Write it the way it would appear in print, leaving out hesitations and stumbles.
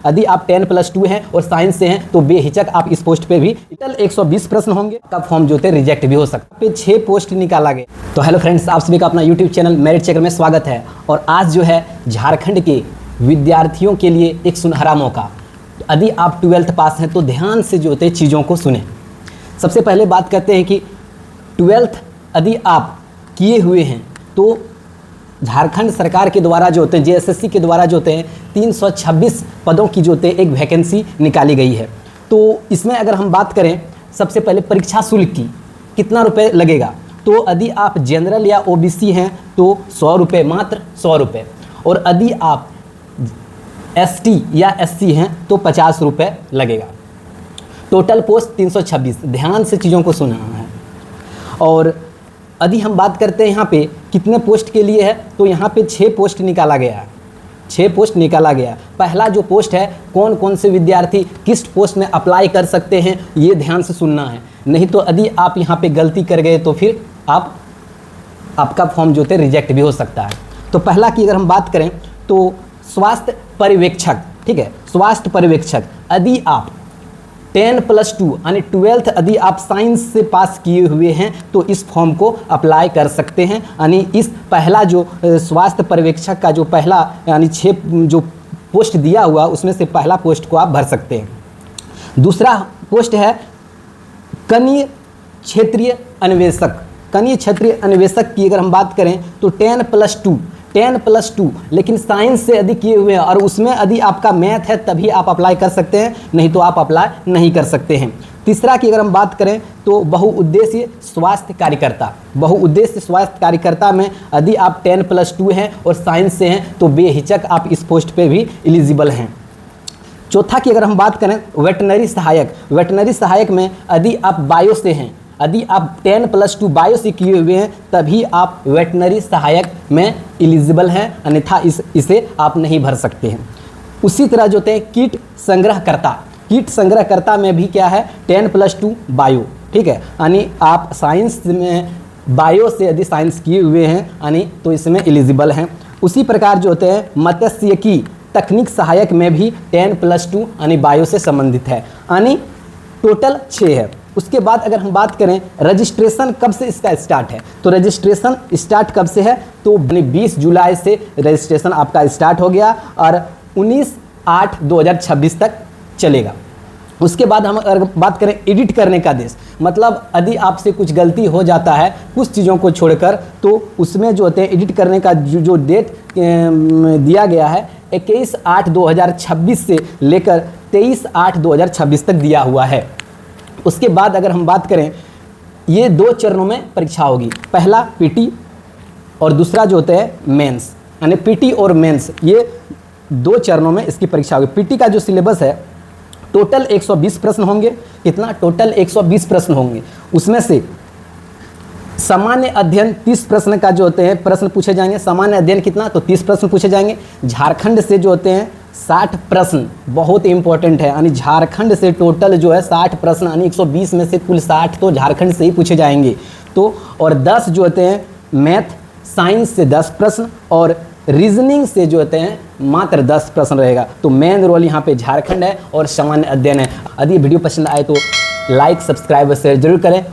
यदि आप 10+2 हैं और साइंस से हैं तो बेहिचक आप इस पोस्ट पे भी टोटल 120 प्रश्न होंगे। का फॉर्म जो थे रिजेक्ट भी हो सकता है। 6 पोस्ट निकाला गया। तो हेलो फ्रेंड्स, आप सभी का अपना यूट्यूब चैनल मेरिट चेकर में स्वागत है। और आज जो है झारखंड के विद्यार्थियों के लिए एक सुनहरा मौका। यदि आप 12th पास हैं तो ध्यान से जो होते चीज़ों को सुने। सबसे पहले बात करते हैं कि 12th यदि आप किए हुए हैं तो झारखंड सरकार के द्वारा जो होते हैं जेएसएससी के द्वारा जो होते हैं 326 पदों की जो होते हैं एक वैकेंसी निकाली गई है। तो इसमें अगर हम बात करें सबसे पहले परीक्षा शुल्क की कितना रुपए लगेगा, तो यदि आप जनरल या ओबीसी हैं तो 100 रुपये, मात्र 100 रुपये। और यदि आप एसटी या एससी हैं तो 50 रुपये लगेगा। Total post 326। ध्यान से चीज़ों को सुनना है। और यदि हम बात करते हैं यहाँ पे कितने पोस्ट के लिए है, तो यहाँ पे 6 पोस्ट निकाला गया है। 6 पोस्ट निकाला गया। पहला जो पोस्ट है कौन कौन से विद्यार्थी किस पोस्ट में अप्लाई कर सकते हैं, ये ध्यान से सुनना है। नहीं तो यदि आप यहाँ पे गलती कर गए तो फिर आपका फॉर्म जो थे रिजेक्ट भी हो सकता है। तो पहला की अगर हम बात करें तो स्वास्थ्य पर्यवेक्षक, ठीक है, स्वास्थ्य पर्यवेक्षक। यदि आप 10+2 यानी 12th यदि आप साइंस से पास किए हुए हैं तो इस फॉर्म को अप्लाई कर सकते हैं। यानी इस पहला जो स्वास्थ्य पर्यवेक्षक का जो पहला यानी 6 जो पोस्ट दिया हुआ उसमें से पहला पोस्ट को आप भर सकते हैं। दूसरा पोस्ट है कनीय क्षेत्रीय अन्वेषक। कनीय क्षेत्रीय अन्वेषक की अगर हम बात करें तो 10+2 लेकिन साइंस से यदि किए हुए हैं और उसमें यदि आपका मैथ है तभी आप अप्लाई कर सकते हैं, नहीं तो आप अप्लाई नहीं कर सकते हैं। तीसरा की अगर हम बात करें तो बहुउद्देशीय स्वास्थ्य कार्यकर्ता। बहुउद्देशीय स्वास्थ्य कार्यकर्ता में यदि आप 10+2 हैं और साइंस से हैं तो बेहिचक आप इस पोस्ट पे भी एलिजिबल हैं। चौथा की अगर हम बात करें वेटनरी सहायक। वेटनरी सहायक में यदि आप बायो से हैं, यदि आप 10+2 बायो से किए हुए हैं तभी आप वेटनरी सहायक में एलिजिबल हैं, अन्यथा इसे आप नहीं भर सकते हैं। उसी तरह जो होते हैं कीट संग्रहकर्ता। कीट संग्रहकर्ता में भी क्या है 10+2 बायो, ठीक है, यानी आप साइंस में बायो से यदि साइंस किए हुए हैं यानी तो इसमें एलिजिबल हैं। उसी प्रकार जो होते हैं मत्स्यिकी तकनीक सहायक में भी 10+2 यानी बायो से संबंधित है, यानी टोटल 6 है। उसके बाद अगर हम बात करें रजिस्ट्रेशन कब से इसका स्टार्ट है, तो रजिस्ट्रेशन स्टार्ट कब से है, तो 20 जुलाई से रजिस्ट्रेशन आपका स्टार्ट हो गया और 19/8/2026 तक चलेगा। उसके बाद हम अगर बात करें एडिट करने का आदेश, मतलब यदि आपसे कुछ गलती हो जाता है कुछ चीज़ों को छोड़कर तो उसमें जो होते हैं एडिट करने का जो डेट दिया गया है 21/8/2026 से लेकर 23/8/2026 तक दिया हुआ है। उसके बाद अगर हम बात करें ये 2 चरणों में परीक्षा होगी। पहला पीटी और दूसरा जो होता है मेंस, यानी पीटी और मेंस ये 2 चरणों में इसकी परीक्षा होगी। पीटी का जो सिलेबस है टोटल 120 प्रश्न होंगे। कितना? टोटल 120 प्रश्न होंगे। उसमें से सामान्य अध्ययन 30 प्रश्न का जो होते हैं प्रश्न पूछे जाएंगे। सामान्य अध्ययन कितना? तो 30 प्रश्न पूछे जाएंगे। झारखंड से जो होते हैं 60 प्रश्न, बहुत इंपॉर्टेंट है, यानी झारखंड से टोटल जो है 60 प्रश्न, यानी 120 में से कुल 60 तो झारखंड से ही पूछे जाएंगे। तो और 10 जो होते हैं मैथ साइंस से 10 प्रश्न और रीजनिंग से जो होते हैं मात्र 10 प्रश्न रहेगा। तो मेन रोल यहाँ पे झारखंड है और सामान्य अध्ययन है। यदि वीडियो पसंद आए तो लाइक, सब्सक्राइब और शेयर जरूर करें।